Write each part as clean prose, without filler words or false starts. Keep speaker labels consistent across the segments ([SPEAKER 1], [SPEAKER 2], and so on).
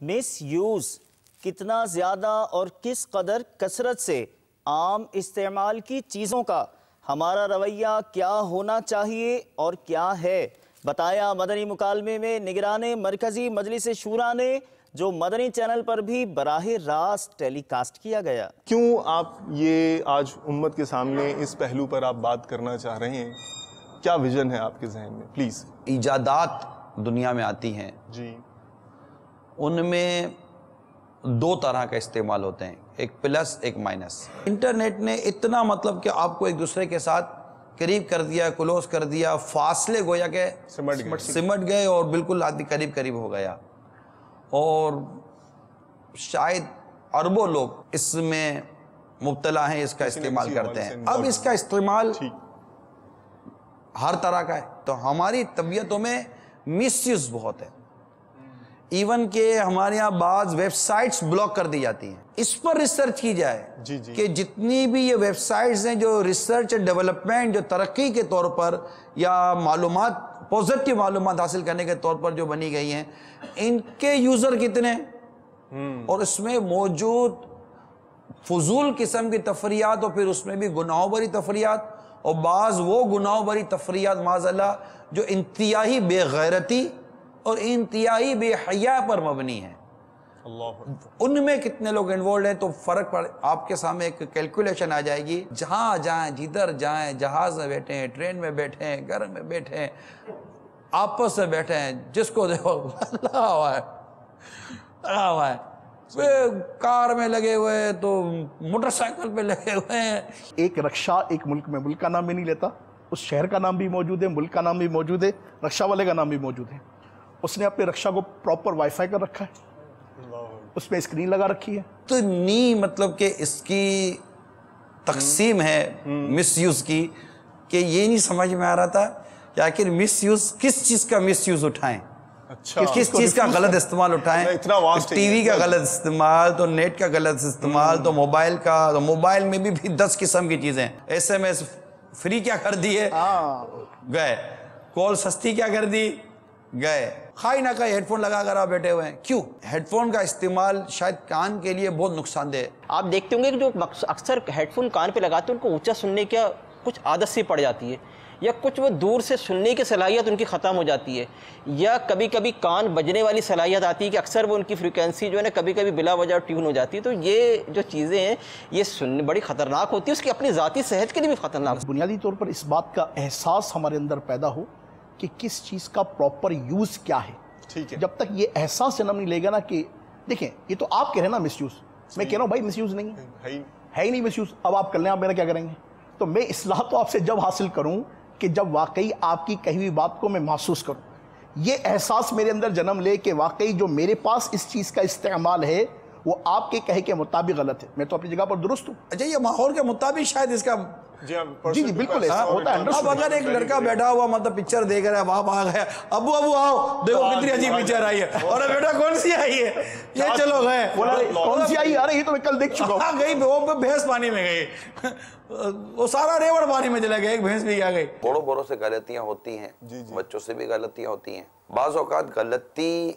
[SPEAKER 1] Miss use कितना ज़्यादा और किस कदर कसरत से आम इस्तेमाल की चीज़ों का हमारा रवैया क्या होना चाहिए और क्या है, बताया मदनी मुकालमे में निगराने मरकज़ी मजलिस शूरा ने, जो मदनी चैनल पर भी बराह रास्त टेलीकास्ट किया गया।
[SPEAKER 2] क्यों आप ये आज उम्मत के सामने इस पहलू पर आप बात करना चाह रहे हैं? क्या विजन है आपके जहन में? प्लीज़।
[SPEAKER 3] इजादात दुनिया में आती हैं
[SPEAKER 2] जी,
[SPEAKER 3] उनमें दो तरह का इस्तेमाल होते हैं, एक प्लस एक माइनस। इंटरनेट ने इतना मतलब कि आपको एक दूसरे के साथ करीब कर दिया, क्लोज कर दिया, फासले गोया के सिमट गए और बिल्कुल आदमी करीब करीब हो गया। और शायद अरबों लोग इसमें मुब्तला हैं, इसका इस्तेमाल करते हैं। अब इसका इस्तेमाल हर तरह का है, तो हमारी तबीयतों में मिसयूज बहुत है। इवन के हमारे यहाँ बाज़ वेबसाइट्स ब्लॉक कर दी जाती हैं। इस पर रिसर्च की जाए कि जितनी भी ये वेबसाइट्स हैं जो रिसर्च एंड डेवलपमेंट, जो तरक्की के तौर पर या मालूमात, पॉजिटिव मालूमात हासिल करने के तौर पर जो बनी गई हैं, इनके यूज़र कितने और इसमें मौजूद फजूल किस्म की तफरियात, और फिर उसमें भी गुनाहों भरी तफरियात, और बाज़ वो गुनाहों भरी तफरियात माज़अल्लाह जो इंतहाई बेगैरती और इंतहाई बेहया पर मबनी है, उनमें कितने लोग इन्वॉल्व हैं। तो फ़र्क पड़, आपके सामने एक कैलकुलेशन आ जाएगी। जहाँ जाएं, जिधर जाएं, जहाज़ में बैठे हैं, ट्रेन में बैठे हैं, घर में बैठे हैं, आपस में बैठे हैं, जिसको देखो लगा हुआ है, कार में लगे हुए हैं तो मोटरसाइकिल पे लगे हुए हैं।
[SPEAKER 4] एक रक्षा एक मुल्क में मुल्क का नाम भी नहीं लेता, उस शहर का नाम भी मौजूद है, मुल्क का नाम भी मौजूद है, रक्षा वाले का नाम भी मौजूद है। उसने अपने रक्षा को प्रॉपर वाईफाई कर रखा है, उसमें स्क्रीन लगा रखी है।
[SPEAKER 3] तो नी मतलब कि इसकी तकसीम है मिसयूज की, कि ये नहीं समझ में आ रहा था कि आखिर मिसयूज किस चीज़ का मिसयूज उठाएं।
[SPEAKER 2] अच्छा,
[SPEAKER 3] किस चीज़ का गलत इस्तेमाल उठाएं। टीवी का गलत इस्तेमाल, तो नेट का गलत इस्तेमाल, तो मोबाइल का, तो मोबाइल में भी 10 किस्म की चीज़ें। SMS फ्री क्या कर दी है, गए। कॉल सस्ती क्या कर दी, गए। खाई ना खाई हेडफोन लगा कर आप बैठे हुए हैं। क्यों? हेडफोन का इस्तेमाल शायद कान के लिए बहुत नुकसानदेह है।
[SPEAKER 5] आप देखते होंगे कि जो अक्सर हेडफोन कान पे लगाते हैं उनको ऊंचा सुनने की कुछ आदत सी पड़ जाती है, या कुछ वो दूर से सुनने की सलाहियत उनकी ख़त्म हो जाती है, या कभी कभी कान बजने वाली सलाहियत आती है कि अक्सर वो उनकी फ्रीक्वेंसी जो है ना कभी कभी बिला वजह ट्यून हो जाती है। तो ये जो चीज़ें हैं ये सुनने बड़ी ख़तरनाक होती है, उसकी अपनी ज़ाती सेहत के लिए भी ख़तरनाक।
[SPEAKER 4] बुनियादी तौर पर इस बात का एहसास हमारे अंदर पैदा हो कि किस चीज़ का प्रॉपर यूज़ क्या है।
[SPEAKER 2] ठीक है।
[SPEAKER 4] जब तक ये एहसास जन्म नहीं लेगा ना कि देखें, ये तो आप कह रहे हैं ना मिसयूज़, मैं कह रहा हूँ भाई मिसयूज़ नहीं है ही नहीं मिसयूज़। अब आप कर लें, आप मेरा क्या करेंगे? तो मैं इस्लाह तो आपसे जब हासिल करूँ कि जब वाकई आपकी कही हुई बात को मैं महसूस करूँ, ये एहसास मेरे अंदर जन्म ले कि वाकई जो मेरे पास इस चीज़ का इस्तेमाल है वो आपके कहे के मुताबिक गलत है। मैं तो अपनी जगह पर दुरुस्त हूँ।
[SPEAKER 3] अच्छा, ये माहौल के मुताबिक शायद इसका
[SPEAKER 4] जी बिल्कुल ऐसा होता है।
[SPEAKER 3] अब अगर एक लड़का बैठा हुआ मतलब पिक्चर देख रहा है, वहां आ गया, अबू अबू आओ देखो कितनी अजीब पिक्चर आई है, और बेटा कौन सी आई है, ये चलो गए,
[SPEAKER 4] कौन सी आई? अरे ये तो मैं कल देख चुका हूँ।
[SPEAKER 3] गई वो भैंस पानी में गई, वो सारा रेवड़ पानी में चला गया, एक भैंस भी आ गई। बड़ों बड़ों से गलतियां होती हैं, बच्चों से भी गलतियां होती हैं। बाज़ औक़ात गलती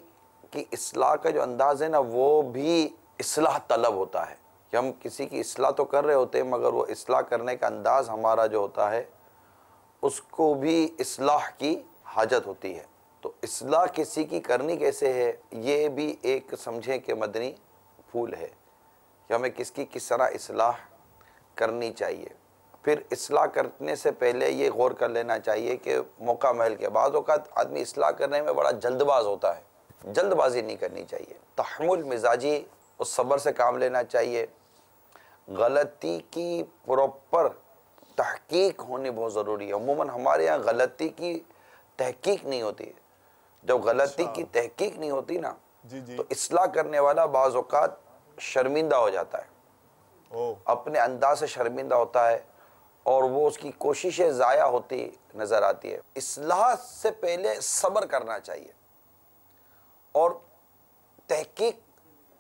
[SPEAKER 3] की इस्लाह का जो अंदाज है ना वो भी इस्लाह तलब होता है, कि हम किसी की इस्लाह तो कर रहे होते हैं मगर वो इस्लाह करने का अंदाज हमारा जो होता है उसको भी इस्लाह की हाजत होती है। तो इस्लाह किसी की करनी कैसे है, ये भी एक समझें कि मदनी फूल है कि हमें किसकी किस तरह इस्लाह करनी चाहिए। फिर इस्लाह करने से पहले ये गौर कर लेना चाहिए कि मौका महल के बाद औक़ात आदमी इस्लाह करने में बड़ा जल्दबाज होता है, जल्दबाजी नहीं करनी चाहिए। तहम्मुल मिजाजी उस सब्र से काम लेना चाहिए। गलती की प्रॉपर तहकीक होनी बहुत ज़रूरी है। अमूमन हमारे यहाँ गलती की तहकीक नहीं होती है। जब गलती की तहकीक नहीं होती ना तो इस्लाह करने वाला बाज़ औक़ात शर्मिंदा हो जाता है, अपने अंदाज से शर्मिंदा होता है और वो उसकी कोशिशें ज़ाया होती नज़र आती है। इस्लाह से पहले सब्र करना चाहिए और तहकीक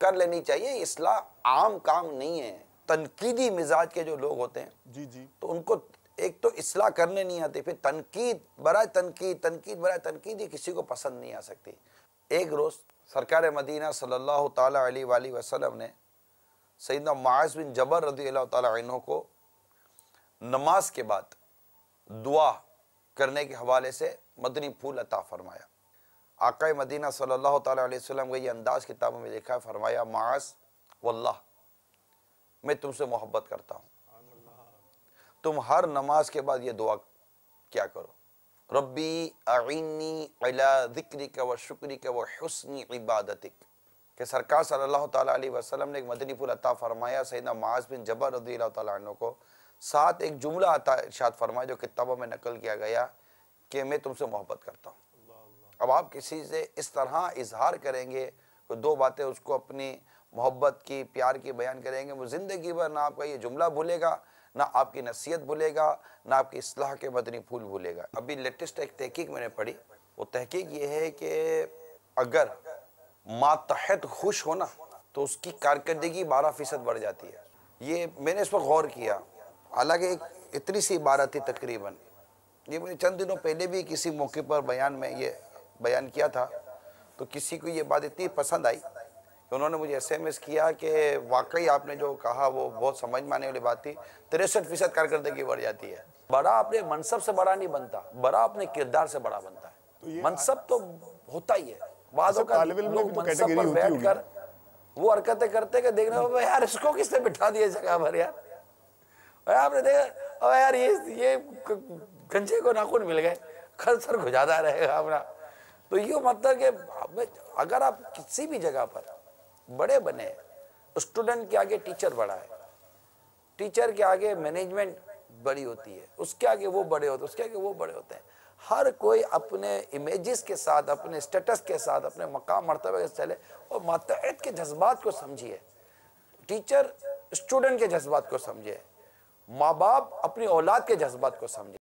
[SPEAKER 3] कर लेनी चाहिए। इस्लाह आम काम नहीं है। तनकीदी मिजाज के जो लोग होते हैं तो उनको एक तो इस्लाह करने नहीं आती, फिर तनकीद बराए तनकीद, तनकीद बराए तनकीद, ये किसी को पसंद नहीं आ सकती। एक रोज़ सरकार मदीना सल्लल्लाहु ताला अलैहि वसल्लम ने सैयदना मुआज़ बिन जबल रज़ियल्लाहु ताला अन्हु को नमाज के बाद दुआ करने के हवाले से मदनी फूल अता फरमाया। आका मदीना सल्लल्लाहु ताला अलैहि वसल्लम का ये अंदाज किताबों में लिखा है, फरमाया मुआज़ वल्लाह मैं तुमसे मोहब्बत करता हूँ, तुम हर नमाज के बाद ये दुआ क्या करो, रब्बी अइन्नी अला ज़िक्रिका व शुक्रिका व हुस्नी इबादतिक। कि सरकार सल्लल्लाहु ताला अलैहि वसल्लम ने एक मदनी फूल अता फरमाया सैयदना मुआज़ बिन जबल रज़ियल्लाहु ताला अन्हु को, साथ एक जुमला अता इरशाद फरमाया जो किताबों में नकल किया गया कि मैं तुमसे मोहब्बत करता हूँ। अब आप किसी से इस तरह इजहार करेंगे, कोई दो बातें उसको अपनी मोहब्बत की प्यार की बयान करेंगे, वो ज़िंदगी भर ना आपका ये जुमला भूलेगा, ना आपकी नसीहत भूलेगा, ना आपकी इस्लाह के मदनी फूल भूलेगा। अभी लेटेस्ट एक तहकीक मैंने पढ़ी, वो तहकीक ये है कि अगर मातहत खुश हो ना तो उसकी कारकर्दगी 12% बढ़ जाती है। ये मैंने इस पर गौर किया, हालांकि एक इतनी सी इबारत थी तकरीबन, ये मैंने चंद दिनों पहले भी किसी मौके पर बयान में ये बयान किया था, तो किसी को ये बात इतनी पसंद आई कि उन्होंने मुझे SMS किया कि वाकई आपने जो कहा वो बहुत समझ में आने वाली बात थी। 63% कारकर्दगी बढ़ जाती है। बड़ा अपने मनसब से बड़ा नहीं बनता, बड़ा अपने किरदार से बड़ा बनता है। मनसब तो होता ही है, बातों का लोग मनसब पर बैठ कर वो हरकतें करते कि देखने में यार इसको किसने बिठा दिया जगह पर, यार आपने देखा और यार ये गंजे को नाखून मिल गए, खरसर गुजारा रहेगा अपना। तो ये मतलब कि अगर आप किसी भी जगह पर बड़े बने, स्टूडेंट के आगे टीचर बड़ा है, टीचर के आगे मैनेजमेंट बड़ी होती है, उसके आगे वो बड़े होते हैं, उसके आगे वो बड़े होते हैं। हर कोई अपने इमेजेस के साथ, अपने स्टेटस के साथ, अपने मकाम मर्तबे के चले और मातहत के जज्बात को समझिए। टीचर स्टूडेंट के जज्बात को समझे, माँ बाप अपनी औलाद के जज्बात को समझे।